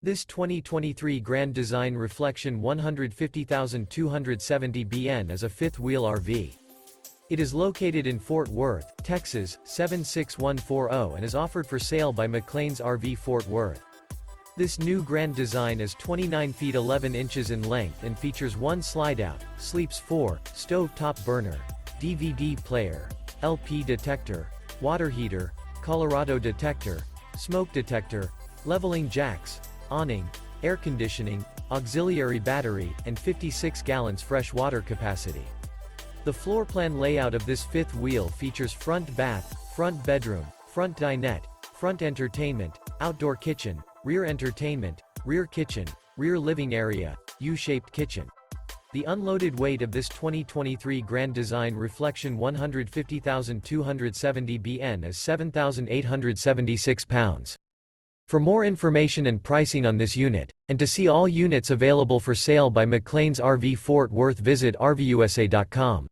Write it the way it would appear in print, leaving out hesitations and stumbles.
This 2023 Grand Design Reflection 150,270 BN is a fifth-wheel RV. It is located in Fort Worth, Texas, 76140 and is offered for sale by McClain's RV Fort Worth. This new Grand Design is 29 feet 11 inches in length and features one slide-out, sleeps 4, stove-top burner, DVD player, LP detector, water heater, Colorado detector, smoke detector, leveling jacks, awning, air conditioning, auxiliary battery, and 56 gallons fresh water capacity. The floor plan layout of this fifth wheel features front bath, front bedroom, front dinette, front entertainment, outdoor kitchen, rear entertainment, rear kitchen, rear living area, U-shaped kitchen. The unloaded weight of this 2023 Grand Design Reflection 150,270 BN is 7,876 pounds. For more information and pricing on this unit, and to see all units available for sale by McClain's RV Fort Worth, visit RVUSA.com.